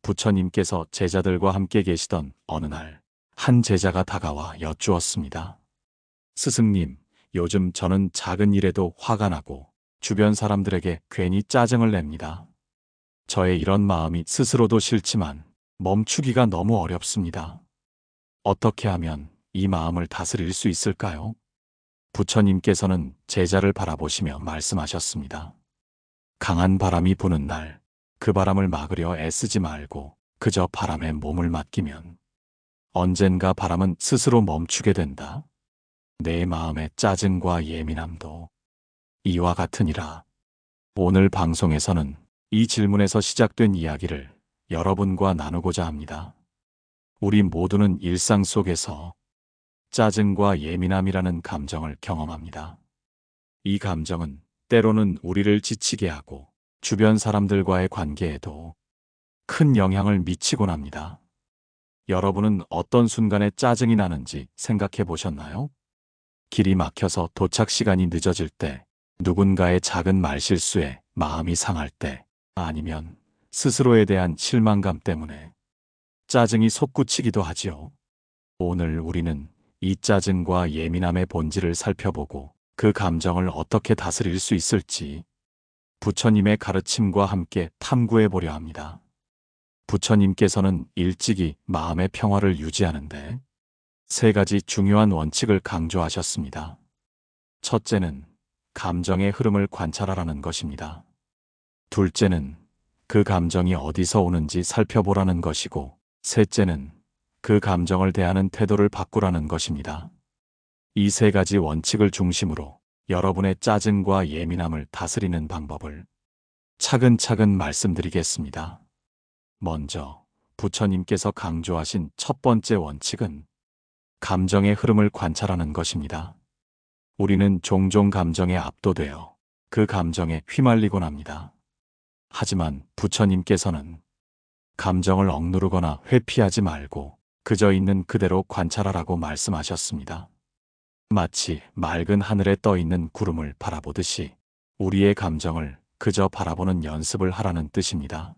부처님께서 제자들과 함께 계시던 어느 날, 한 제자가 다가와 여쭈었습니다. 스승님, 요즘 저는 작은 일에도 화가 나고 주변 사람들에게 괜히 짜증을 냅니다. 저의 이런 마음이 스스로도 싫지만 멈추기가 너무 어렵습니다. 어떻게 하면 이 마음을 다스릴 수 있을까요? 부처님께서는 제자를 바라보시며 말씀하셨습니다. 강한 바람이 부는 날, 그 바람을 막으려 애쓰지 말고 그저 바람에 몸을 맡기면 언젠가 바람은 스스로 멈추게 된다. 내 마음의 짜증과 예민함도 이와 같으니라. 오늘 방송에서는 이 질문에서 시작된 이야기를 여러분과 나누고자 합니다. 우리 모두는 일상 속에서 짜증과 예민함이라는 감정을 경험합니다. 이 감정은 때로는 우리를 지치게 하고 주변 사람들과의 관계에도 큰 영향을 미치곤 합니다. 여러분은 어떤 순간에 짜증이 나는지 생각해 보셨나요? 길이 막혀서 도착 시간이 늦어질 때, 누군가의 작은 말실수에 마음이 상할 때, 아니면 스스로에 대한 실망감 때문에 짜증이 솟구치기도 하지요. 오늘 우리는 이 짜증과 예민함의 본질을 살펴보고 그 감정을 어떻게 다스릴 수 있을지 부처님의 가르침과 함께 탐구해 보려 합니다. 부처님께서는 일찍이 마음의 평화를 유지하는데 세 가지 중요한 원칙을 강조하셨습니다. 첫째는 감정의 흐름을 관찰하라는 것입니다. 둘째는 그 감정이 어디서 오는지 살펴보라는 것이고, 셋째는 그 감정을 대하는 태도를 바꾸라는 것입니다. 이 세 가지 원칙을 중심으로 여러분의 짜증과 예민함을 다스리는 방법을 차근차근 말씀드리겠습니다. 먼저 부처님께서 강조하신 첫 번째 원칙은 감정의 흐름을 관찰하는 것입니다. 우리는 종종 감정에 압도되어 그 감정에 휘말리곤 합니다. 하지만 부처님께서는 감정을 억누르거나 회피하지 말고 그저 있는 그대로 관찰하라고 말씀하셨습니다. 마치 맑은 하늘에 떠 있는 구름을 바라보듯이 우리의 감정을 그저 바라보는 연습을 하라는 뜻입니다.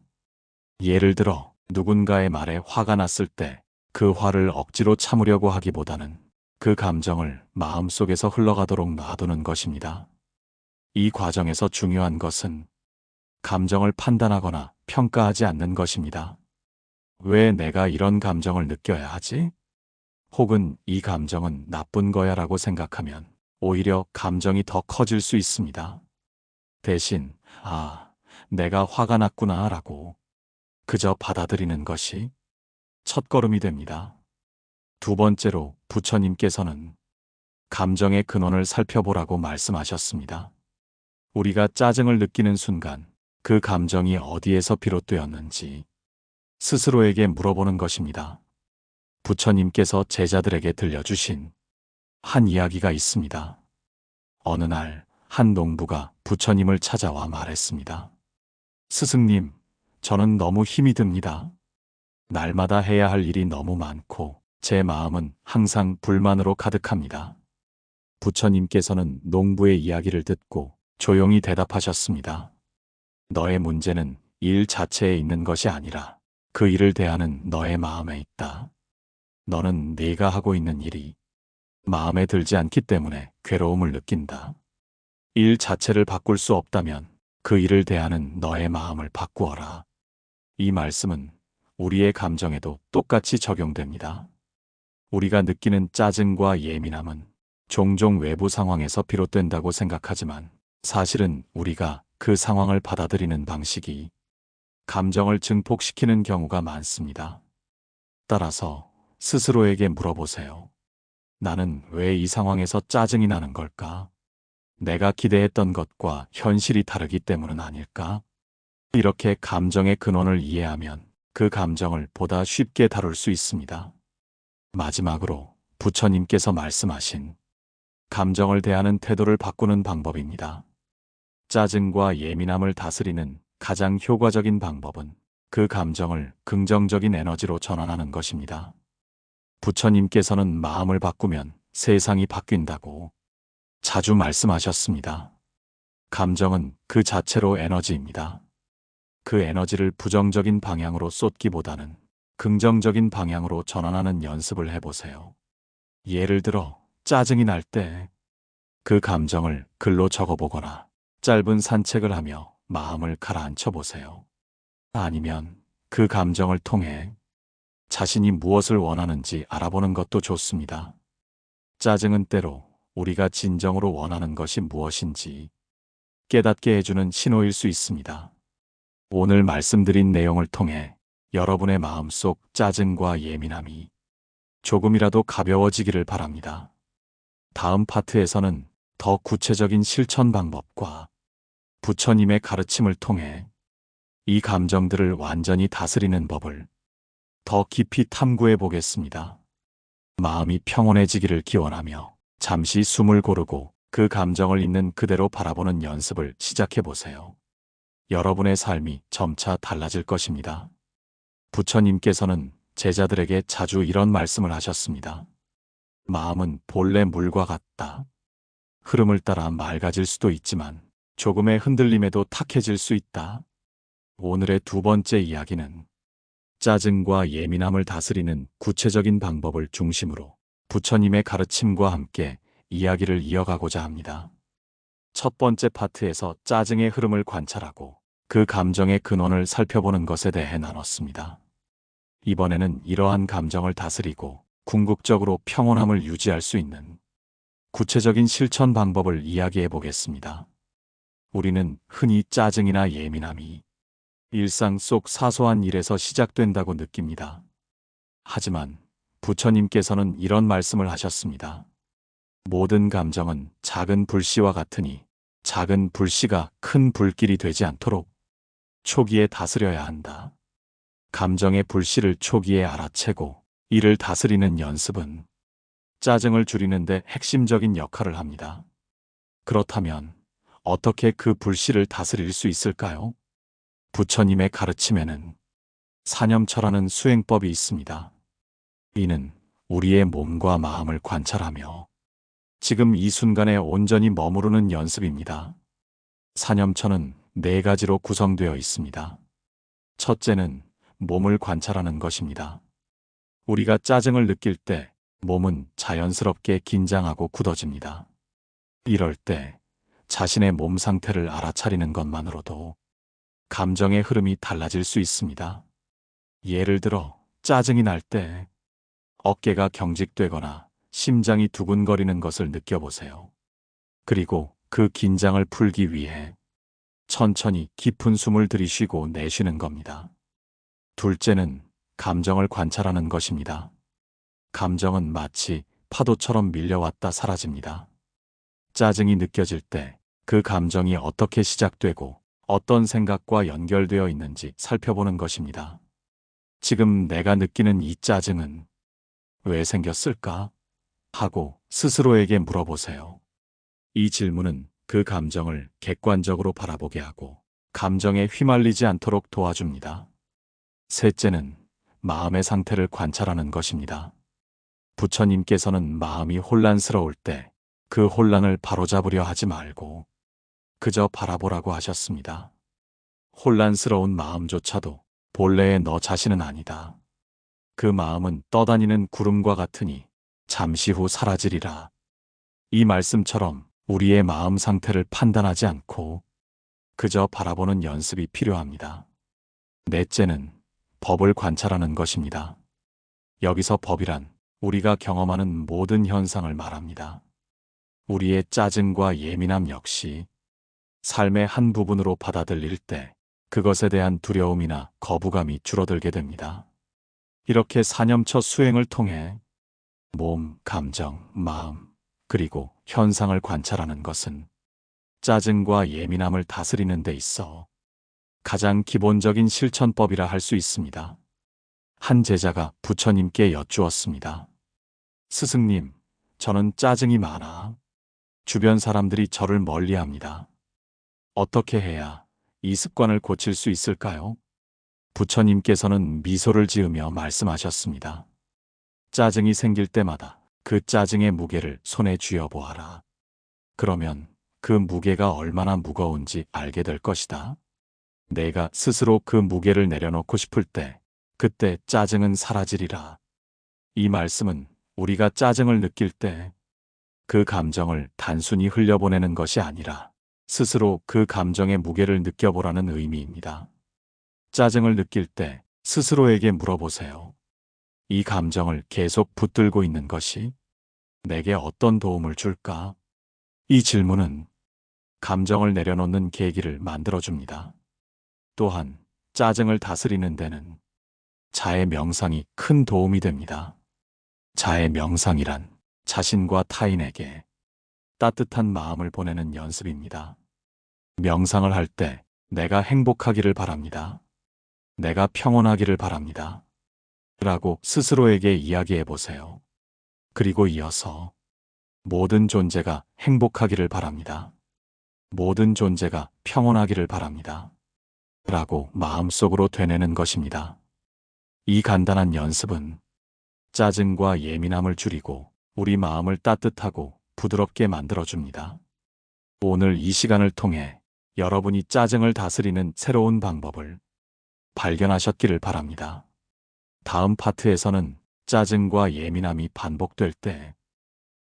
예를 들어 누군가의 말에 화가 났을 때 그 화를 억지로 참으려고 하기보다는 그 감정을 마음속에서 흘러가도록 놔두는 것입니다. 이 과정에서 중요한 것은 감정을 판단하거나 평가하지 않는 것입니다. 왜 내가 이런 감정을 느껴야 하지? 혹은 이 감정은 나쁜 거야 라고 생각하면 오히려 감정이 더 커질 수 있습니다. 대신, 내가 화가 났구나 라고 그저 받아들이는 것이 첫걸음이 됩니다. 두 번째로 부처님께서는 감정의 근원을 살펴보라고 말씀하셨습니다. 우리가 짜증을 느끼는 순간 그 감정이 어디에서 비롯되었는지 스스로에게 물어보는 것입니다. 부처님께서 제자들에게 들려주신 한 이야기가 있습니다. 어느 날 한 농부가 부처님을 찾아와 말했습니다. 스승님, 저는 너무 힘이 듭니다. 날마다 해야 할 일이 너무 많고 제 마음은 항상 불만으로 가득합니다. 부처님께서는 농부의 이야기를 듣고 조용히 대답하셨습니다. 너의 문제는 일 자체에 있는 것이 아니라 그 일을 대하는 너의 마음에 있다. 너는 네가 하고 있는 일이 마음에 들지 않기 때문에 괴로움을 느낀다. 일 자체를 바꿀 수 없다면 그 일을 대하는 너의 마음을 바꾸어라. 이 말씀은 우리의 감정에도 똑같이 적용됩니다. 우리가 느끼는 짜증과 예민함은 종종 외부 상황에서 비롯된다고 생각하지만 사실은 우리가 그 상황을 받아들이는 방식이 감정을 증폭시키는 경우가 많습니다. 따라서 스스로에게 물어보세요. 나는 왜 이 상황에서 짜증이 나는 걸까? 내가 기대했던 것과 현실이 다르기 때문은 아닐까? 이렇게 감정의 근원을 이해하면 그 감정을 보다 쉽게 다룰 수 있습니다. 마지막으로 부처님께서 말씀하신 감정을 대하는 태도를 바꾸는 방법입니다. 짜증과 예민함을 다스리는 가장 효과적인 방법은 그 감정을 긍정적인 에너지로 전환하는 것입니다. 부처님께서는 마음을 바꾸면 세상이 바뀐다고 자주 말씀하셨습니다. 감정은 그 자체로 에너지입니다. 그 에너지를 부정적인 방향으로 쏟기보다는 긍정적인 방향으로 전환하는 연습을 해보세요. 예를 들어, 짜증이 날 때 그 감정을 글로 적어보거나 짧은 산책을 하며 마음을 가라앉혀 보세요. 아니면 그 감정을 통해 자신이 무엇을 원하는지 알아보는 것도 좋습니다. 짜증은 때로 우리가 진정으로 원하는 것이 무엇인지 깨닫게 해주는 신호일 수 있습니다. 오늘 말씀드린 내용을 통해 여러분의 마음속 짜증과 예민함이 조금이라도 가벼워지기를 바랍니다. 다음 파트에서는 더 구체적인 실천 방법과 부처님의 가르침을 통해 이 감정들을 완전히 다스리는 법을 더 깊이 탐구해 보겠습니다. 마음이 평온해지기를 기원하며 잠시 숨을 고르고 그 감정을 있는 그대로 바라보는 연습을 시작해 보세요. 여러분의 삶이 점차 달라질 것입니다. 부처님께서는 제자들에게 자주 이런 말씀을 하셨습니다. 마음은 본래 물과 같다. 흐름을 따라 맑아질 수도 있지만 조금의 흔들림에도 탁해질 수 있다. 오늘의 두 번째 이야기는 짜증과 예민함을 다스리는 구체적인 방법을 중심으로 부처님의 가르침과 함께 이야기를 이어가고자 합니다. 첫 번째 파트에서 짜증의 흐름을 관찰하고 그 감정의 근원을 살펴보는 것에 대해 나눴습니다. 이번에는 이러한 감정을 다스리고 궁극적으로 평온함을 유지할 수 있는 구체적인 실천 방법을 이야기해 보겠습니다. 우리는 흔히 짜증이나 예민함이 일상 속 사소한 일에서 시작된다고 느낍니다. 하지만 부처님께서는 이런 말씀을 하셨습니다. 모든 감정은 작은 불씨와 같으니 작은 불씨가 큰 불길이 되지 않도록 초기에 다스려야 한다. 감정의 불씨를 초기에 알아채고 이를 다스리는 연습은 짜증을 줄이는 데 핵심적인 역할을 합니다. 그렇다면 어떻게 그 불씨를 다스릴 수 있을까요? 부처님의 가르침에는 사념처라는 수행법이 있습니다. 이는 우리의 몸과 마음을 관찰하며 지금 이 순간에 온전히 머무르는 연습입니다. 사념처는 네 가지로 구성되어 있습니다. 첫째는 몸을 관찰하는 것입니다. 우리가 짜증을 느낄 때 몸은 자연스럽게 긴장하고 굳어집니다. 이럴 때 자신의 몸 상태를 알아차리는 것만으로도 감정의 흐름이 달라질 수 있습니다. 예를 들어 짜증이 날 때 어깨가 경직되거나 심장이 두근거리는 것을 느껴보세요. 그리고 그 긴장을 풀기 위해 천천히 깊은 숨을 들이쉬고 내쉬는 겁니다. 둘째는 감정을 관찰하는 것입니다. 감정은 마치 파도처럼 밀려왔다 사라집니다. 짜증이 느껴질 때 그 감정이 어떻게 시작되고 어떤 생각과 연결되어 있는지 살펴보는 것입니다. 지금 내가 느끼는 이 짜증은 왜 생겼을까? 하고 스스로에게 물어보세요. 이 질문은 그 감정을 객관적으로 바라보게 하고 감정에 휘말리지 않도록 도와줍니다. 셋째는 마음의 상태를 관찰하는 것입니다. 부처님께서는 마음이 혼란스러울 때 그 혼란을 바로잡으려 하지 말고 그저 바라보라고 하셨습니다. 혼란스러운 마음조차도 본래의 너 자신은 아니다. 그 마음은 떠다니는 구름과 같으니 잠시 후 사라지리라. 이 말씀처럼 우리의 마음 상태를 판단하지 않고 그저 바라보는 연습이 필요합니다. 넷째는 법을 관찰하는 것입니다. 여기서 법이란 우리가 경험하는 모든 현상을 말합니다. 우리의 짜증과 예민함 역시 삶의 한 부분으로 받아들일 때 그것에 대한 두려움이나 거부감이 줄어들게 됩니다. 이렇게 사념처 수행을 통해 몸, 감정, 마음, 그리고 현상을 관찰하는 것은 짜증과 예민함을 다스리는 데 있어 가장 기본적인 실천법이라 할 수 있습니다. 한 제자가 부처님께 여쭈었습니다. 스승님, 저는 짜증이 많아 주변 사람들이 저를 멀리합니다. 어떻게 해야 이 습관을 고칠 수 있을까요? 부처님께서는 미소를 지으며 말씀하셨습니다. 짜증이 생길 때마다 그 짜증의 무게를 손에 쥐어 보아라. 그러면 그 무게가 얼마나 무거운지 알게 될 것이다. 내가 스스로 그 무게를 내려놓고 싶을 때, 그때 짜증은 사라지리라. 이 말씀은 우리가 짜증을 느낄 때 그 감정을 단순히 흘려보내는 것이 아니라 스스로 그 감정의 무게를 느껴보라는 의미입니다. 짜증을 느낄 때 스스로에게 물어보세요. 이 감정을 계속 붙들고 있는 것이 내게 어떤 도움을 줄까? 이 질문은 감정을 내려놓는 계기를 만들어줍니다. 또한 짜증을 다스리는 데는 자의 명상이 큰 도움이 됩니다. 자의 명상이란 자신과 타인에게 따뜻한 마음을 보내는 연습입니다. 명상을 할 때 내가 행복하기를 바랍니다. 내가 평온하기를 바랍니다. 라고 스스로에게 이야기해 보세요. 그리고 이어서 모든 존재가 행복하기를 바랍니다. 모든 존재가 평온하기를 바랍니다. 라고 마음속으로 되뇌는 것입니다. 이 간단한 연습은 짜증과 예민함을 줄이고 우리 마음을 따뜻하고 부드럽게 만들어줍니다. 오늘 이 시간을 통해 여러분이 짜증을 다스리는 새로운 방법을 발견하셨기를 바랍니다. 다음 파트에서는 짜증과 예민함이 반복될 때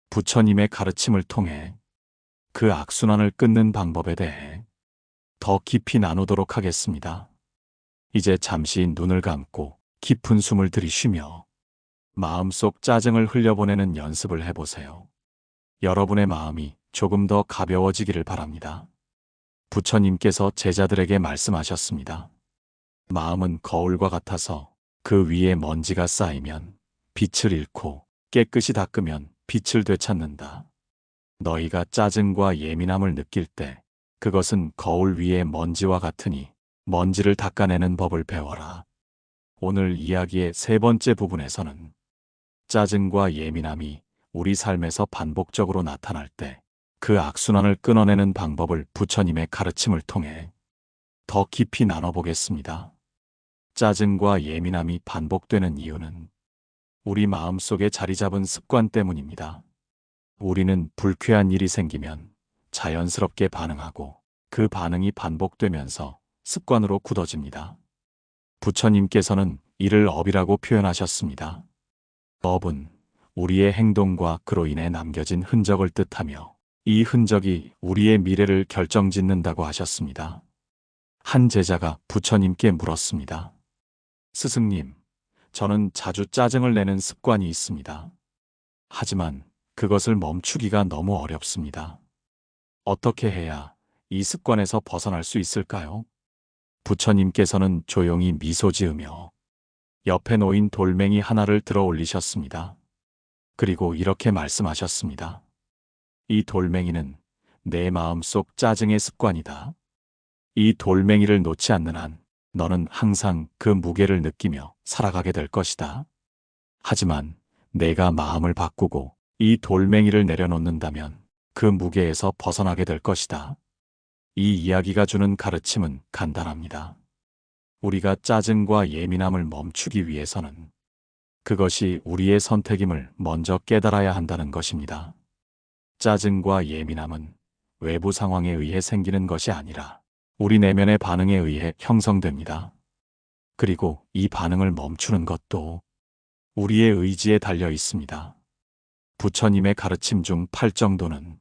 부처님의 가르침을 통해 그 악순환을 끊는 방법에 대해 더 깊이 나누도록 하겠습니다. 이제 잠시 눈을 감고 깊은 숨을 들이쉬며 마음속 짜증을 흘려보내는 연습을 해보세요. 여러분의 마음이 조금 더 가벼워지기를 바랍니다. 부처님께서 제자들에게 말씀하셨습니다. 마음은 거울과 같아서 그 위에 먼지가 쌓이면 빛을 잃고 깨끗이 닦으면 빛을 되찾는다. 너희가 짜증과 예민함을 느낄 때 그것은 거울 위의 먼지와 같으니 먼지를 닦아내는 법을 배워라. 오늘 이야기의 세 번째 부분에서는 짜증과 예민함이 우리 삶에서 반복적으로 나타날 때 그 악순환을 끊어내는 방법을 부처님의 가르침을 통해 더 깊이 나눠보겠습니다. 짜증과 예민함이 반복되는 이유는 우리 마음속에 자리 잡은 습관 때문입니다. 우리는 불쾌한 일이 생기면 자연스럽게 반응하고 그 반응이 반복되면서 습관으로 굳어집니다. 부처님께서는 이를 업이라고 표현하셨습니다. 업은 우리의 행동과 그로 인해 남겨진 흔적을 뜻하며 이 흔적이 우리의 미래를 결정짓는다고 하셨습니다. 한 제자가 부처님께 물었습니다. 스승님, 저는 자주 짜증을 내는 습관이 있습니다. 하지만 그것을 멈추기가 너무 어렵습니다. 어떻게 해야 이 습관에서 벗어날 수 있을까요? 부처님께서는 조용히 미소 지으며 옆에 놓인 돌멩이 하나를 들어 올리셨습니다. 그리고 이렇게 말씀하셨습니다. 이 돌멩이는 내 마음속 짜증의 습관이다. 이 돌멩이를 놓지 않는 한 너는 항상 그 무게를 느끼며 살아가게 될 것이다. 하지만 내가 마음을 바꾸고 이 돌멩이를 내려놓는다면 그 무게에서 벗어나게 될 것이다. 이 이야기가 주는 가르침은 간단합니다. 우리가 짜증과 예민함을 멈추기 위해서는 그것이 우리의 선택임을 먼저 깨달아야 한다는 것입니다. 짜증과 예민함은 외부 상황에 의해 생기는 것이 아니라 우리 내면의 반응에 의해 형성됩니다. 그리고 이 반응을 멈추는 것도 우리의 의지에 달려 있습니다. 부처님의 가르침 중 8정도는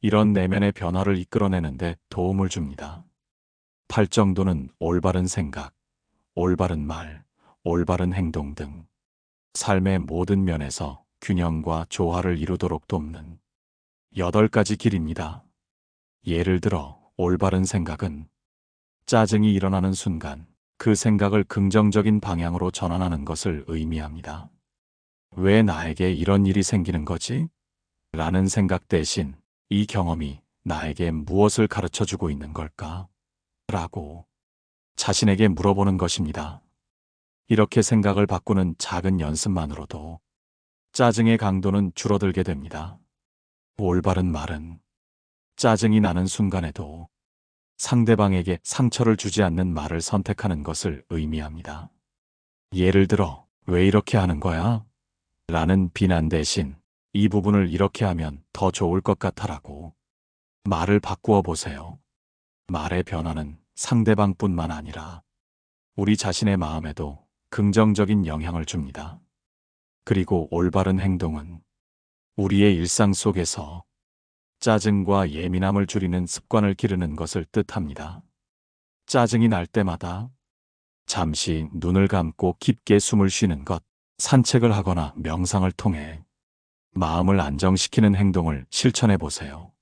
이런 내면의 변화를 이끌어내는데 도움을 줍니다. 8정도는 올바른 생각, 올바른 말, 올바른 행동 등 삶의 모든 면에서 균형과 조화를 이루도록 돕는 8가지 길입니다. 예를 들어 올바른 생각은 짜증이 일어나는 순간 그 생각을 긍정적인 방향으로 전환하는 것을 의미합니다. 왜 나에게 이런 일이 생기는 거지? 라는 생각 대신 이 경험이 나에게 무엇을 가르쳐 주고 있는 걸까? 라고 자신에게 물어보는 것입니다. 이렇게 생각을 바꾸는 작은 연습만으로도 짜증의 강도는 줄어들게 됩니다. 올바른 말은 짜증이 나는 순간에도 상대방에게 상처를 주지 않는 말을 선택하는 것을 의미합니다. 예를 들어, 왜 이렇게 하는 거야? 라는 비난 대신 이 부분을 이렇게 하면 더 좋을 것 같아라고 말을 바꾸어 보세요. 말의 변화는 상대방뿐만 아니라 우리 자신의 마음에도 긍정적인 영향을 줍니다. 그리고 올바른 행동은 우리의 일상 속에서 짜증과 예민함을 줄이는 습관을 기르는 것을 뜻합니다. 짜증이 날 때마다 잠시 눈을 감고 깊게 숨을 쉬는 것, 산책을 하거나 명상을 통해 마음을 안정시키는 행동을 실천해 보세요.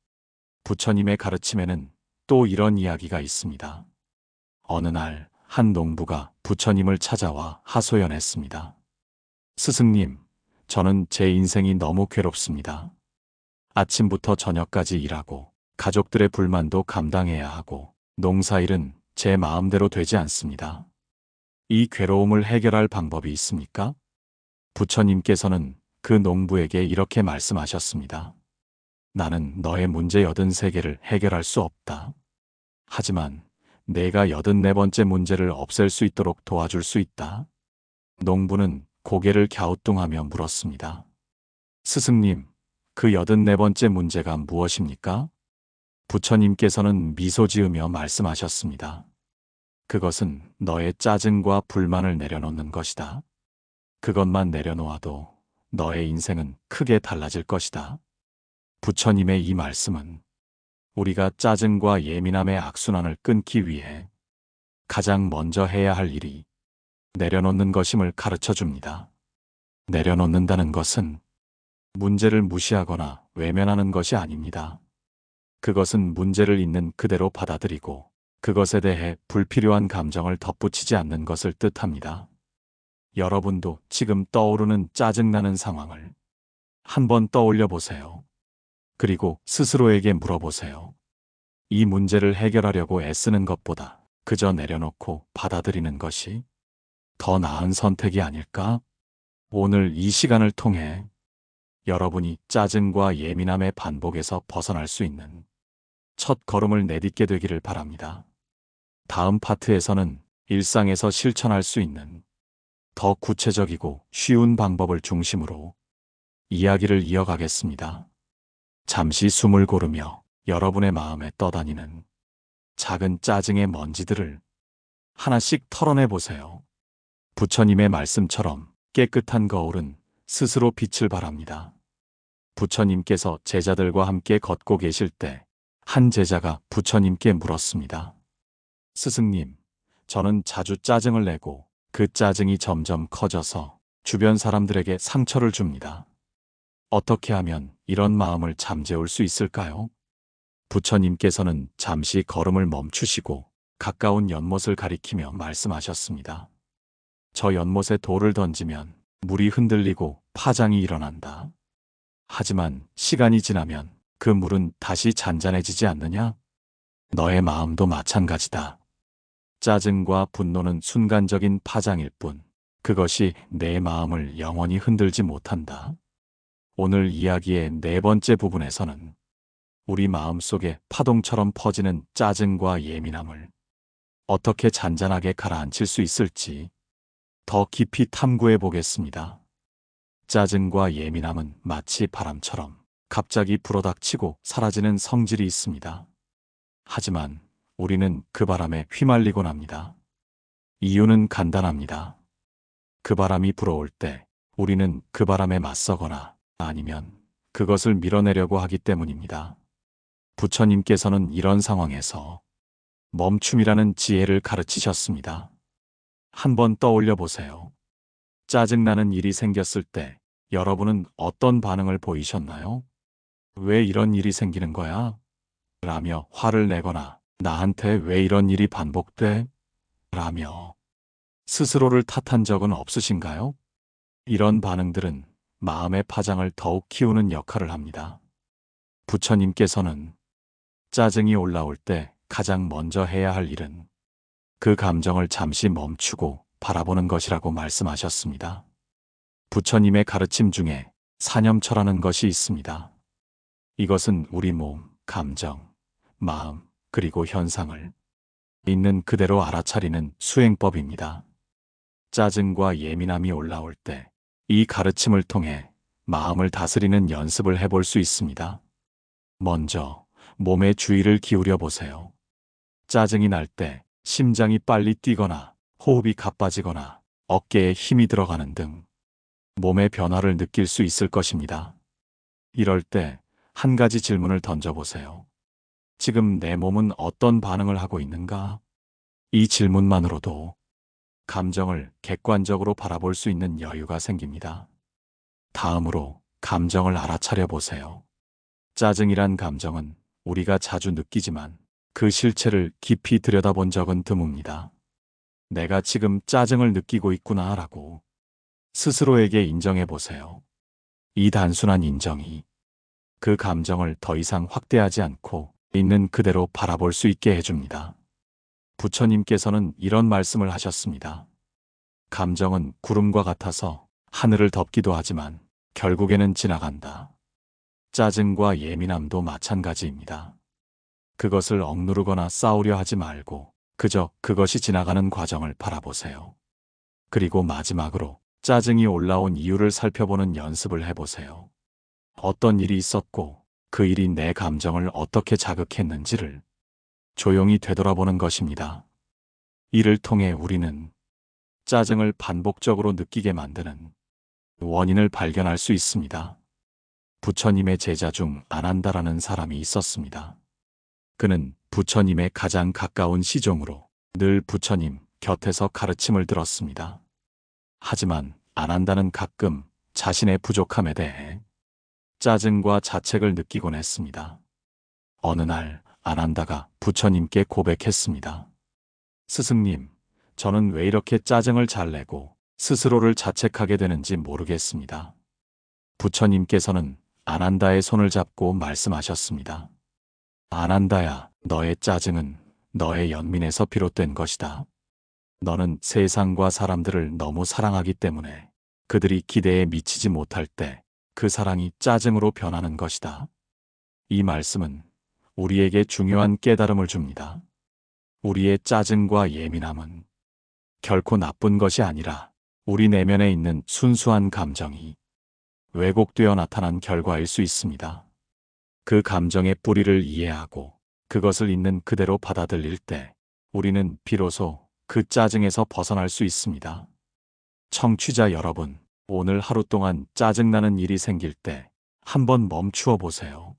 부처님의 가르침에는 또 이런 이야기가 있습니다. 어느 날 한 농부가 부처님을 찾아와 하소연했습니다. 스승님, 저는 제 인생이 너무 괴롭습니다. 아침부터 저녁까지 일하고 가족들의 불만도 감당해야 하고 농사일은 제 마음대로 되지 않습니다. 이 괴로움을 해결할 방법이 있습니까? 부처님께서는 그 농부에게 이렇게 말씀하셨습니다. 나는 너의 문제 83개를 해결할 수 없다. 하지만 내가 84번째 문제를 없앨 수 있도록 도와줄 수 있다. 농부는 고개를 갸우뚱하며 물었습니다. 스승님, 그 84번째 문제가 무엇입니까? 부처님께서는 미소 지으며 말씀하셨습니다. 그것은 너의 짜증과 불만을 내려놓는 것이다. 그것만 내려놓아도 너의 인생은 크게 달라질 것이다. 부처님의 이 말씀은 우리가 짜증과 예민함의 악순환을 끊기 위해 가장 먼저 해야 할 일이 내려놓는 것임을 가르쳐 줍니다. 내려놓는다는 것은 문제를 무시하거나 외면하는 것이 아닙니다. 그것은 문제를 있는 그대로 받아들이고 그것에 대해 불필요한 감정을 덧붙이지 않는 것을 뜻합니다. 여러분도 지금 떠오르는 짜증나는 상황을 한번 떠올려 보세요. 그리고 스스로에게 물어보세요. 이 문제를 해결하려고 애쓰는 것보다 그저 내려놓고 받아들이는 것이 더 나은 선택이 아닐까? 오늘 이 시간을 통해 여러분이 짜증과 예민함의 반복에서 벗어날 수 있는 첫 걸음을 내딛게 되기를 바랍니다. 다음 파트에서는 일상에서 실천할 수 있는 더 구체적이고 쉬운 방법을 중심으로 이야기를 이어가겠습니다. 잠시 숨을 고르며 여러분의 마음에 떠다니는 작은 짜증의 먼지들을 하나씩 털어내 보세요. 부처님의 말씀처럼 깨끗한 거울은 스스로 빛을 발합니다. 부처님께서 제자들과 함께 걷고 계실 때 한 제자가 부처님께 물었습니다. 스승님, 저는 자주 짜증을 내고 그 짜증이 점점 커져서 주변 사람들에게 상처를 줍니다. 어떻게 하면 이런 마음을 잠재울 수 있을까요? 부처님께서는 잠시 걸음을 멈추시고 가까운 연못을 가리키며 말씀하셨습니다. 저 연못에 돌을 던지면 물이 흔들리고 파장이 일어난다. 하지만 시간이 지나면 그 물은 다시 잔잔해지지 않느냐? 너의 마음도 마찬가지다. 짜증과 분노는 순간적인 파장일 뿐 그것이 내 마음을 영원히 흔들지 못한다. 오늘 이야기의 네 번째 부분에서는 우리 마음속에 파동처럼 퍼지는 짜증과 예민함을 어떻게 잔잔하게 가라앉힐 수 있을지 더 깊이 탐구해 보겠습니다. 짜증과 예민함은 마치 바람처럼 갑자기 불어닥치고 사라지는 성질이 있습니다. 하지만 우리는 그 바람에 휘말리곤 합니다. 이유는 간단합니다. 그 바람이 불어올 때 우리는 그 바람에 맞서거나 아니면 그것을 밀어내려고 하기 때문입니다. 부처님께서는 이런 상황에서 멈춤이라는 지혜를 가르치셨습니다. 한번 떠올려 보세요. 짜증나는 일이 생겼을 때 여러분은 어떤 반응을 보이셨나요? 왜 이런 일이 생기는 거야? 라며 화를 내거나 나한테 왜 이런 일이 반복돼? 라며 스스로를 탓한 적은 없으신가요? 이런 반응들은 마음의 파장을 더욱 키우는 역할을 합니다. 부처님께서는 짜증이 올라올 때 가장 먼저 해야 할 일은 그 감정을 잠시 멈추고 바라보는 것이라고 말씀하셨습니다. 부처님의 가르침 중에 사념처라는 것이 있습니다. 이것은 우리 몸, 감정, 마음, 그리고 현상을 있는 그대로 알아차리는 수행법입니다. 짜증과 예민함이 올라올 때 이 가르침을 통해 마음을 다스리는 연습을 해볼 수 있습니다. 먼저 몸의 주의를 기울여 보세요. 짜증이 날 때 심장이 빨리 뛰거나 호흡이 가빠지거나 어깨에 힘이 들어가는 등 몸의 변화를 느낄 수 있을 것입니다. 이럴 때 한 가지 질문을 던져보세요. 지금 내 몸은 어떤 반응을 하고 있는가? 이 질문만으로도 감정을 객관적으로 바라볼 수 있는 여유가 생깁니다. 다음으로 감정을 알아차려 보세요. 짜증이란 감정은 우리가 자주 느끼지만 그 실체를 깊이 들여다본 적은 드뭅니다. 내가 지금 짜증을 느끼고 있구나 라고 스스로에게 인정해 보세요. 이 단순한 인정이 그 감정을 더 이상 확대하지 않고 있는 그대로 바라볼 수 있게 해줍니다. 부처님께서는 이런 말씀을 하셨습니다. 감정은 구름과 같아서 하늘을 덮기도 하지만 결국에는 지나간다. 짜증과 예민함도 마찬가지입니다. 그것을 억누르거나 싸우려 하지 말고 그저 그것이 지나가는 과정을 바라보세요. 그리고 마지막으로 짜증이 올라온 이유를 살펴보는 연습을 해보세요. 어떤 일이 있었고 그 일이 내 감정을 어떻게 자극했는지를 조용히 되돌아보는 것입니다. 이를 통해 우리는 짜증을 반복적으로 느끼게 만드는 원인을 발견할 수 있습니다. 부처님의 제자 중 아난다라는 사람이 있었습니다. 그는 부처님의 가장 가까운 시종으로 늘 부처님 곁에서 가르침을 들었습니다. 하지만 아난다는 가끔 자신의 부족함에 대해 짜증과 자책을 느끼곤 했습니다. 어느 날 아난다가 부처님께 고백했습니다. 스승님, 저는 왜 이렇게 짜증을 잘 내고 스스로를 자책하게 되는지 모르겠습니다. 부처님께서는 아난다의 손을 잡고 말씀하셨습니다. 아난다야, 너의 짜증은 너의 연민에서 비롯된 것이다. 너는 세상과 사람들을 너무 사랑하기 때문에 그들이 기대에 미치지 못할 때 그 사랑이 짜증으로 변하는 것이다. 이 말씀은 우리에게 중요한 깨달음을 줍니다. 우리의 짜증과 예민함은 결코 나쁜 것이 아니라 우리 내면에 있는 순수한 감정이 왜곡되어 나타난 결과일 수 있습니다. 그 감정의 뿌리를 이해하고 그것을 있는 그대로 받아들일 때 우리는 비로소 그 짜증에서 벗어날 수 있습니다. 청취자 여러분, 오늘 하루 동안 짜증나는 일이 생길 때 한번 멈추어 보세요.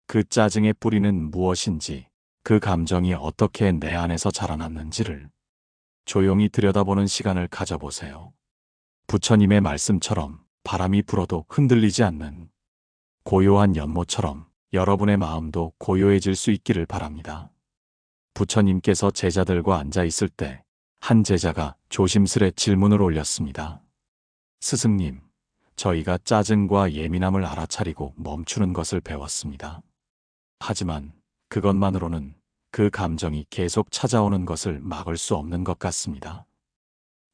그 짜증의 뿌리는 무엇인지, 그 감정이 어떻게 내 안에서 자라났는지를 조용히 들여다보는 시간을 가져보세요. 부처님의 말씀처럼 바람이 불어도 흔들리지 않는 고요한 연못처럼 여러분의 마음도 고요해질 수 있기를 바랍니다. 부처님께서 제자들과 앉아 있을 때 한 제자가 조심스레 질문을 올렸습니다. 스승님, 저희가 짜증과 예민함을 알아차리고 멈추는 것을 배웠습니다. 하지만 그것만으로는 그 감정이 계속 찾아오는 것을 막을 수 없는 것 같습니다.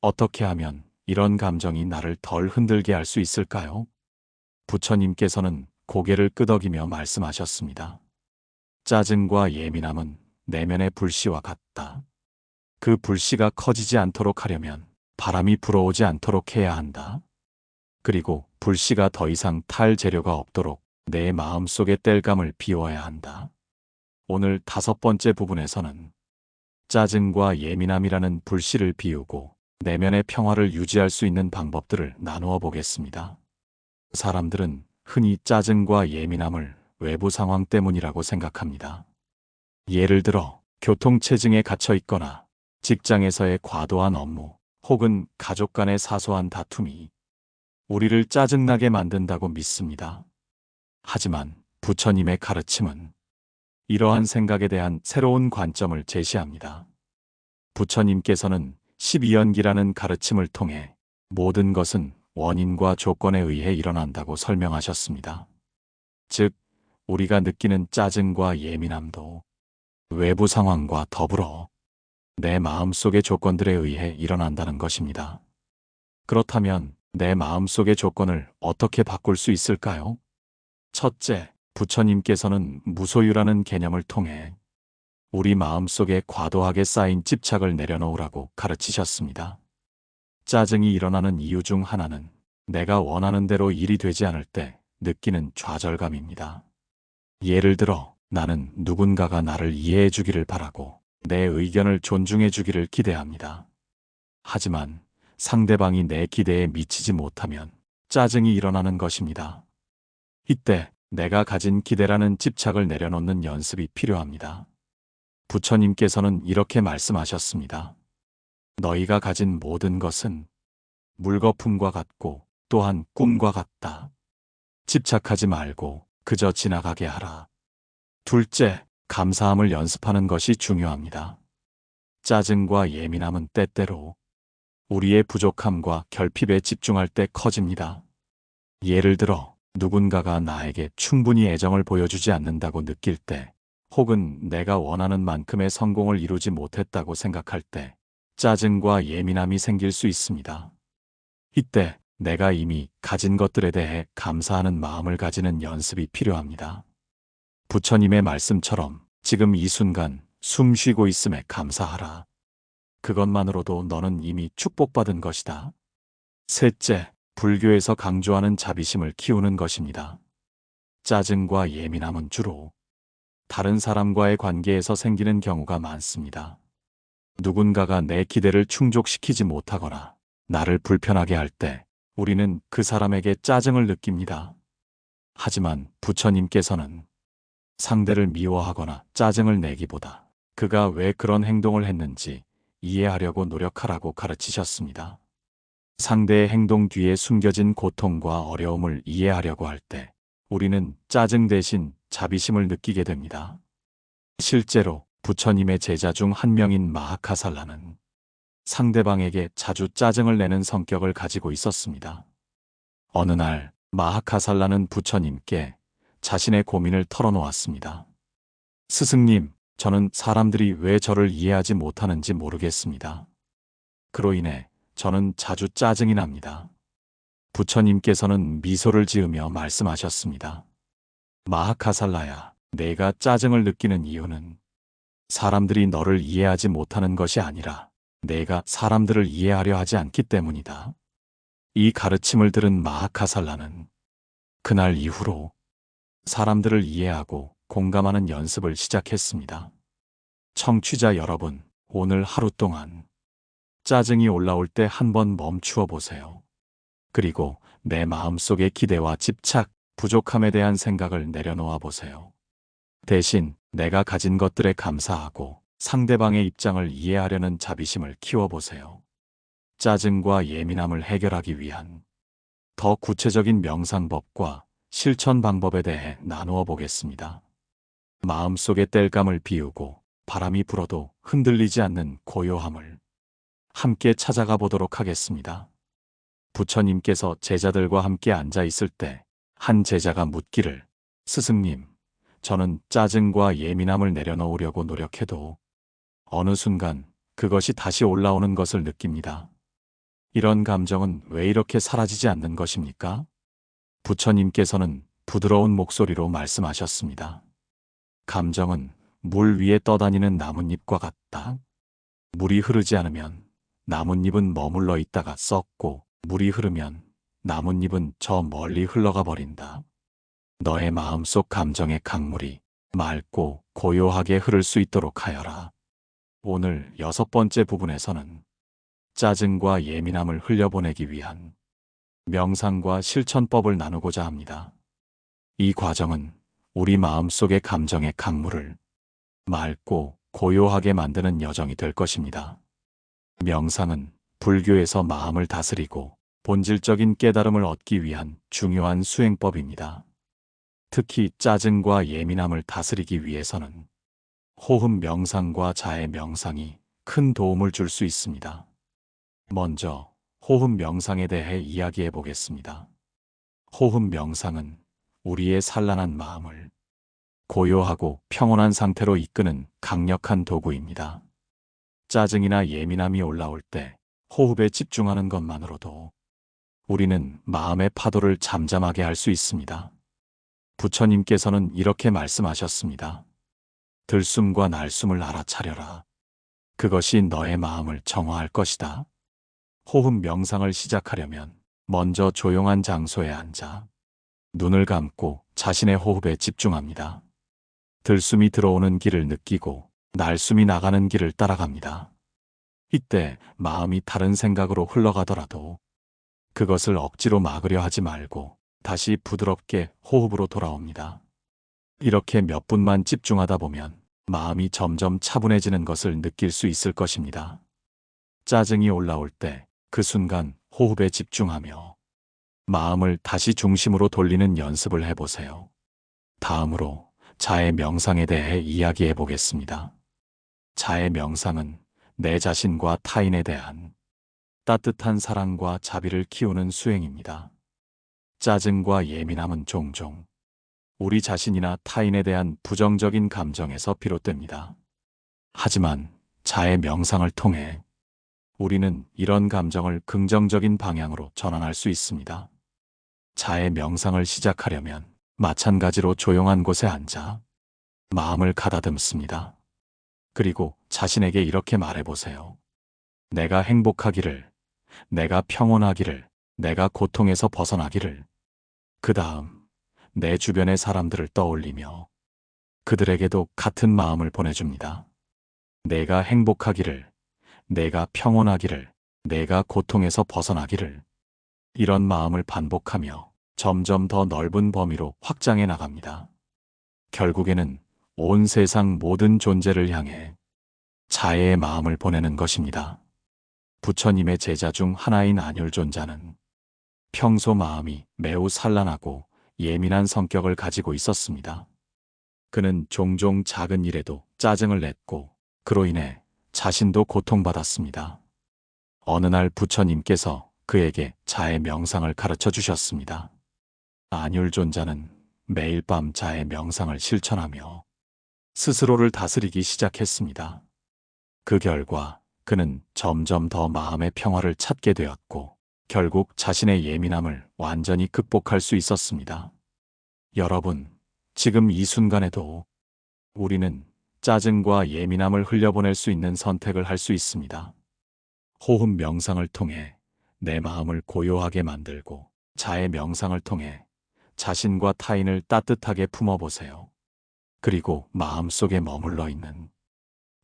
어떻게 하면 이런 감정이 나를 덜 흔들게 할 수 있을까요? 부처님께서는 고개를 끄덕이며 말씀하셨습니다. 짜증과 예민함은 내면의 불씨와 같다. 그 불씨가 커지지 않도록 하려면 바람이 불어오지 않도록 해야 한다. 그리고 불씨가 더 이상 탈 재료가 없도록 내 마음속의 땔감을 비워야 한다. 오늘 5번째 부분에서는 짜증과 예민함이라는 불씨를 비우고 내면의 평화를 유지할 수 있는 방법들을 나누어 보겠습니다. 사람들은 흔히 짜증과 예민함을 외부 상황 때문이라고 생각합니다. 예를 들어 교통체증에 갇혀 있거나 직장에서의 과도한 업무 혹은 가족 간의 사소한 다툼이 우리를 짜증나게 만든다고 믿습니다. 하지만 부처님의 가르침은 이러한 생각에 대한 새로운 관점을 제시합니다. 부처님께서는 12연기라는 가르침을 통해 모든 것은 원인과 조건에 의해 일어난다고 설명하셨습니다. 즉, 우리가 느끼는 짜증과 예민함도 외부 상황과 더불어 내 마음속의 조건들에 의해 일어난다는 것입니다. 그렇다면 내 마음속의 조건을 어떻게 바꿀 수 있을까요? 첫째, 부처님께서는 무소유라는 개념을 통해 우리 마음속에 과도하게 쌓인 집착을 내려놓으라고 가르치셨습니다. 짜증이 일어나는 이유 중 하나는 내가 원하는 대로 일이 되지 않을 때 느끼는 좌절감입니다. 예를 들어 나는 누군가가 나를 이해해 주기를 바라고 내 의견을 존중해 주기를 기대합니다. 하지만 상대방이 내 기대에 미치지 못하면 짜증이 일어나는 것입니다. 이때 내가 가진 기대라는 집착을 내려놓는 연습이 필요합니다. 부처님께서는 이렇게 말씀하셨습니다. 너희가 가진 모든 것은 물거품과 같고 또한 꿈과 같다. 집착하지 말고 그저 지나가게 하라. 둘째, 감사함을 연습하는 것이 중요합니다. 짜증과 예민함은 때때로 우리의 부족함과 결핍에 집중할 때 커집니다. 예를 들어 누군가가 나에게 충분히 애정을 보여주지 않는다고 느낄 때, 혹은 내가 원하는 만큼의 성공을 이루지 못했다고 생각할 때 짜증과 예민함이 생길 수 있습니다. 이때 내가 이미 가진 것들에 대해 감사하는 마음을 가지는 연습이 필요합니다. 부처님의 말씀처럼 지금 이 순간 숨 쉬고 있음에 감사하라. 그것만으로도 너는 이미 축복받은 것이다. 셋째, 불교에서 강조하는 자비심을 키우는 것입니다. 짜증과 예민함은 주로 다른 사람과의 관계에서 생기는 경우가 많습니다. 누군가가 내 기대를 충족시키지 못하거나 나를 불편하게 할 때 우리는 그 사람에게 짜증을 느낍니다. 하지만 부처님께서는 상대를 미워하거나 짜증을 내기보다 그가 왜 그런 행동을 했는지 이해하려고 노력하라고 가르치셨습니다. 상대의 행동 뒤에 숨겨진 고통과 어려움을 이해하려고 할 때 우리는 짜증 대신 자비심을 느끼게 됩니다. 실제로 부처님의 제자 중 한 명인 마하카살라는 상대방에게 자주 짜증을 내는 성격을 가지고 있었습니다. 어느 날 마하카살라는 부처님께 자신의 고민을 털어놓았습니다. 스승님, 저는 사람들이 왜 저를 이해하지 못하는지 모르겠습니다. 그로 인해 저는 자주 짜증이 납니다. 부처님께서는 미소를 지으며 말씀하셨습니다. 마하카살라야, 내가 짜증을 느끼는 이유는 사람들이 너를 이해하지 못하는 것이 아니라 내가 사람들을 이해하려 하지 않기 때문이다. 이 가르침을 들은 마하카살라는 그날 이후로 사람들을 이해하고 공감하는 연습을 시작했습니다. 청취자 여러분, 오늘 하루 동안 짜증이 올라올 때 한번 멈추어 보세요. 그리고 내 마음속의 기대와 집착, 부족함에 대한 생각을 내려놓아 보세요. 대신 내가 가진 것들에 감사하고 상대방의 입장을 이해하려는 자비심을 키워보세요. 짜증과 예민함을 해결하기 위한 더 구체적인 명상법과 실천 방법에 대해 나누어 보겠습니다. 마음속의 땔감을 비우고 바람이 불어도 흔들리지 않는 고요함을 함께 찾아가 보도록 하겠습니다. 부처님께서 제자들과 함께 앉아 있을 때 한 제자가 묻기를, 스승님, 저는 짜증과 예민함을 내려놓으려고 노력해도 어느 순간 그것이 다시 올라오는 것을 느낍니다. 이런 감정은 왜 이렇게 사라지지 않는 것입니까? 부처님께서는 부드러운 목소리로 말씀하셨습니다. 감정은 물 위에 떠다니는 나뭇잎과 같다. 물이 흐르지 않으면 나뭇잎은 머물러 있다가 썩고, 물이 흐르면 나뭇잎은 저 멀리 흘러가 버린다. 너의 마음속 감정의 강물이 맑고 고요하게 흐를 수 있도록 하여라. 오늘 6번째 부분에서는 짜증과 예민함을 흘려보내기 위한 명상과 실천법을 나누고자 합니다. 이 과정은 우리 마음속의 감정의 강물을 맑고 고요하게 만드는 여정이 될 것입니다. 명상은 불교에서 마음을 다스리고 본질적인 깨달음을 얻기 위한 중요한 수행법입니다. 특히 짜증과 예민함을 다스리기 위해서는 호흡 명상과 자해 명상이 큰 도움을 줄 수 있습니다. 먼저 호흡 명상에 대해 이야기해 보겠습니다. 호흡 명상은 우리의 산란한 마음을 고요하고 평온한 상태로 이끄는 강력한 도구입니다. 짜증이나 예민함이 올라올 때 호흡에 집중하는 것만으로도 우리는 마음의 파도를 잠잠하게 할 수 있습니다. 부처님께서는 이렇게 말씀하셨습니다. 들숨과 날숨을 알아차려라. 그것이 너의 마음을 정화할 것이다. 호흡 명상을 시작하려면 먼저 조용한 장소에 앉아 눈을 감고 자신의 호흡에 집중합니다. 들숨이 들어오는 길을 느끼고 날숨이 나가는 길을 따라갑니다. 이때 마음이 다른 생각으로 흘러가더라도 그것을 억지로 막으려 하지 말고 다시 부드럽게 호흡으로 돌아옵니다. 이렇게 몇 분만 집중하다 보면 마음이 점점 차분해지는 것을 느낄 수 있을 것입니다. 짜증이 올라올 때 그 순간 호흡에 집중하며 마음을 다시 중심으로 돌리는 연습을 해보세요. 다음으로 자해 명상에 대해 이야기해 보겠습니다. 자해 명상은 내 자신과 타인에 대한 따뜻한 사랑과 자비를 키우는 수행입니다. 짜증과 예민함은 종종 우리 자신이나 타인에 대한 부정적인 감정에서 비롯됩니다. 하지만 자해 명상을 통해 우리는 이런 감정을 긍정적인 방향으로 전환할 수 있습니다. 자해 명상을 시작하려면 마찬가지로 조용한 곳에 앉아 마음을 가다듬습니다. 그리고 자신에게 이렇게 말해보세요. 내가 행복하기를, 내가 평온하기를, 내가 고통에서 벗어나기를. 그 다음 내 주변의 사람들을 떠올리며 그들에게도 같은 마음을 보내줍니다. 내가 행복하기를, 내가 평온하기를, 내가 고통에서 벗어나기를. 이런 마음을 반복하며 점점 더 넓은 범위로 확장해 나갑니다. 결국에는 온 세상 모든 존재를 향해 자애의 마음을 보내는 것입니다. 부처님의 제자 중 하나인 안율존자는 평소 마음이 매우 산란하고 예민한 성격을 가지고 있었습니다. 그는 종종 작은 일에도 짜증을 냈고 그로 인해 자신도 고통받았습니다. 어느 날 부처님께서 그에게 자해 명상을 가르쳐 주셨습니다. 안율존자는 매일 밤 자해 명상을 실천하며 스스로를 다스리기 시작했습니다. 그 결과 그는 점점 더 마음의 평화를 찾게 되었고 결국 자신의 예민함을 완전히 극복할 수 있었습니다. 여러분, 지금 이 순간에도 우리는 짜증과 예민함을 흘려보낼 수 있는 선택을 할 수 있습니다. 호흡 명상을 통해 내 마음을 고요하게 만들고 자해 명상을 통해 자신과 타인을 따뜻하게 품어보세요. 그리고 마음속에 머물러 있는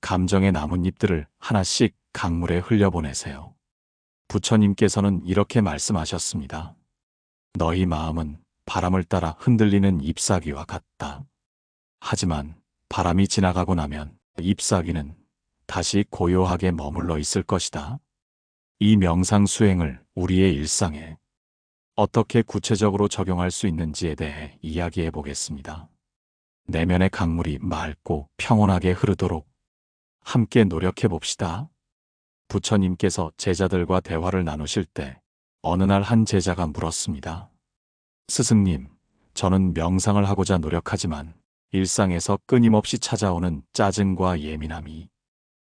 감정의 나뭇잎들을 하나씩 강물에 흘려보내세요. 부처님께서는 이렇게 말씀하셨습니다. 너희 마음은 바람을 따라 흔들리는 잎사귀와 같다. 하지만 바람이 지나가고 나면 잎사귀는 다시 고요하게 머물러 있을 것이다. 이 명상 수행을 우리의 일상에 어떻게 구체적으로 적용할 수 있는지에 대해 이야기해 보겠습니다. 내면의 강물이 맑고 평온하게 흐르도록 함께 노력해 봅시다. 부처님께서 제자들과 대화를 나누실 때 어느 날 한 제자가 물었습니다. 스승님, 저는 명상을 하고자 노력하지만 일상에서 끊임없이 찾아오는 짜증과 예민함이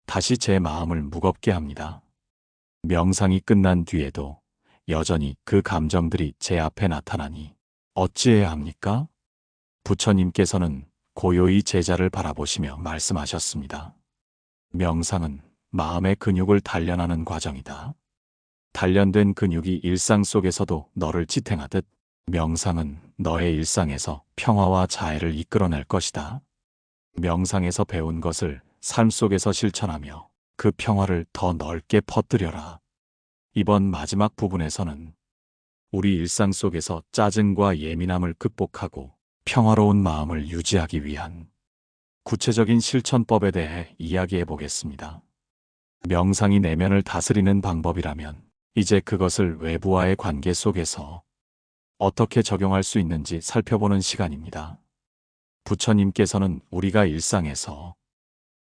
다시 제 마음을 무겁게 합니다. 명상이 끝난 뒤에도 여전히 그 감정들이 제 앞에 나타나니 어찌해야 합니까? 부처님께서는 고요히 제자를 바라보시며 말씀하셨습니다. 명상은 마음의 근육을 단련하는 과정이다. 단련된 근육이 일상 속에서도 너를 지탱하듯 명상은 너의 일상에서 평화와 자애를 이끌어낼 것이다. 명상에서 배운 것을 삶 속에서 실천하며 그 평화를 더 넓게 퍼뜨려라. 이번 마지막 부분에서는 우리 일상 속에서 짜증과 예민함을 극복하고 평화로운 마음을 유지하기 위한 구체적인 실천법에 대해 이야기해 보겠습니다. 명상이 내면을 다스리는 방법이라면 이제 그것을 외부와의 관계 속에서 어떻게 적용할 수 있는지 살펴보는 시간입니다. 부처님께서는 우리가 일상에서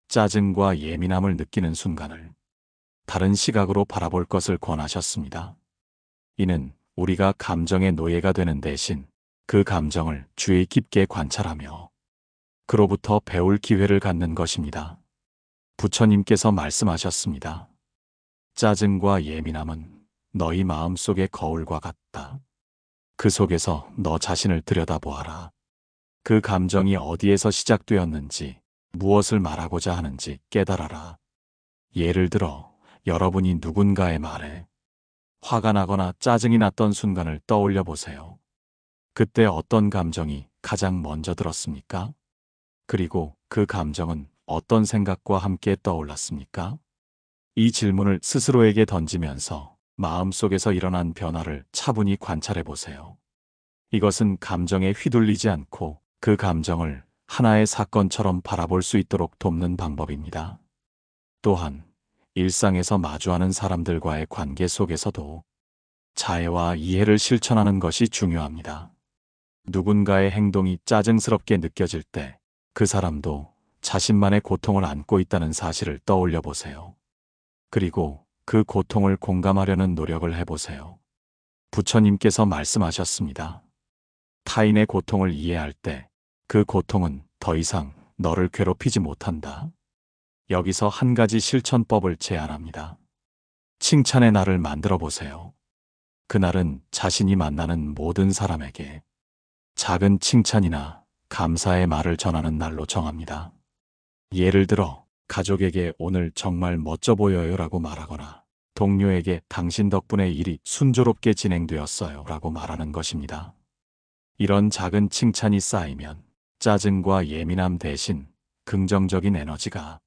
짜증과 예민함을 느끼는 순간을 다른 시각으로 바라볼 것을 권하셨습니다. 이는 우리가 감정의 노예가 되는 대신 그 감정을 주의 깊게 관찰하며 그로부터 배울 기회를 갖는 것입니다. 부처님께서 말씀하셨습니다. 짜증과 예민함은 너희 마음속의 거울과 같다. 그 속에서 너 자신을 들여다보아라. 그 감정이 어디에서 시작되었는지, 무엇을 말하고자 하는지 깨달아라. 예를 들어 여러분이 누군가의 말에 화가 나거나 짜증이 났던 순간을 떠올려 보세요. 그때 어떤 감정이 가장 먼저 들었습니까? 그리고 그 감정은 어떤 생각과 함께 떠올랐습니까? 이 질문을 스스로에게 던지면서 마음속에서 일어난 변화를 차분히 관찰해 보세요. 이것은 감정에 휘둘리지 않고 그 감정을 하나의 사건처럼 바라볼 수 있도록 돕는 방법입니다. 또한 일상에서 마주하는 사람들과의 관계 속에서도 자애와 이해를 실천하는 것이 중요합니다. 누군가의 행동이 짜증스럽게 느껴질 때 그 사람도 자신만의 고통을 안고 있다는 사실을 떠올려 보세요. 그리고 그 고통을 공감하려는 노력을 해보세요. 부처님께서 말씀하셨습니다. 타인의 고통을 이해할 때 그 고통은 더 이상 너를 괴롭히지 못한다. 여기서 한 가지 실천법을 제안합니다. 칭찬의 날을 만들어 보세요. 그날은 자신이 만나는 모든 사람에게 작은 칭찬이나 감사의 말을 전하는 날로 정합니다. 예를 들어 가족에게 오늘 정말 멋져 보여요 라고 말하거나 동료에게 당신 덕분에 일이 순조롭게 진행되었어요 라고 말하는 것입니다. 이런 작은 칭찬이 쌓이면 짜증과 예민함 대신 긍정적인 에너지가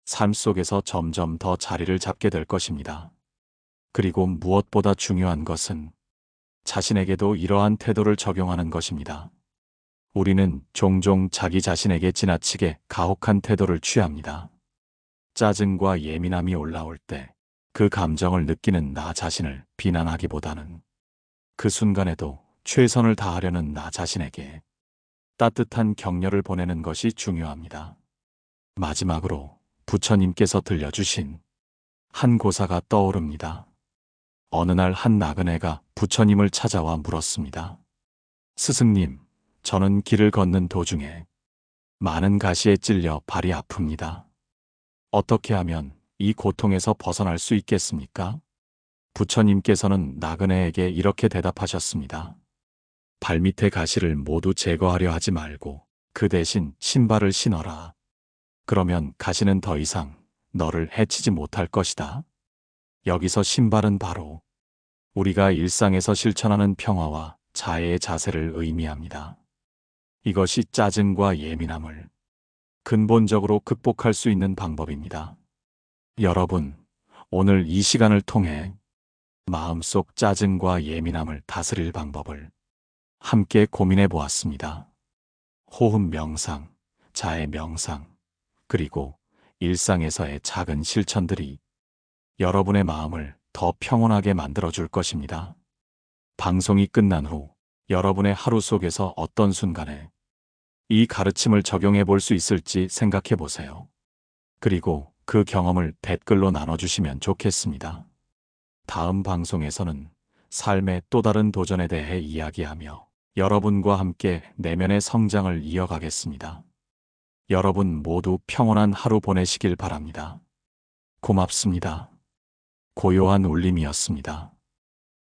삶 속에서 점점 더 자리를 잡게 될 것입니다. 그리고 무엇보다 중요한 것은 자신에게도 이러한 태도를 적용하는 것입니다. 우리는 종종 자기 자신에게 지나치게 가혹한 태도를 취합니다. 짜증과 예민함이 올라올 때 그 감정을 느끼는 나 자신을 비난하기보다는 그 순간에도 최선을 다하려는 나 자신에게 따뜻한 격려를 보내는 것이 중요합니다. 마지막으로 부처님께서 들려주신 한 고사가 떠오릅니다. 어느 날 한 나그네가 부처님을 찾아와 물었습니다. 스승님, 저는 길을 걷는 도중에 많은 가시에 찔려 발이 아픕니다. 어떻게 하면 이 고통에서 벗어날 수 있겠습니까? 부처님께서는 나그네에게 이렇게 대답하셨습니다. 발밑의 가시를 모두 제거하려 하지 말고 그 대신 신발을 신어라. 그러면 가시는 더 이상 너를 해치지 못할 것이다. 여기서 신발은 바로 우리가 일상에서 실천하는 평화와 자애의 자세를 의미합니다. 이것이 짜증과 예민함을 근본적으로 극복할 수 있는 방법입니다. 여러분, 오늘 이 시간을 통해 마음속 짜증과 예민함을 다스릴 방법을 함께 고민해 보았습니다. 호흡 명상, 자애 명상, 그리고 일상에서의 작은 실천들이 여러분의 마음을 더 평온하게 만들어줄 것입니다. 방송이 끝난 후 여러분의 하루 속에서 어떤 순간에 이 가르침을 적용해 볼 수 있을지 생각해 보세요. 그리고 그 경험을 댓글로 나눠주시면 좋겠습니다. 다음 방송에서는 삶의 또 다른 도전에 대해 이야기하며 여러분과 함께 내면의 성장을 이어가겠습니다. 여러분 모두 평온한 하루 보내시길 바랍니다. 고맙습니다. 고요한 울림이었습니다.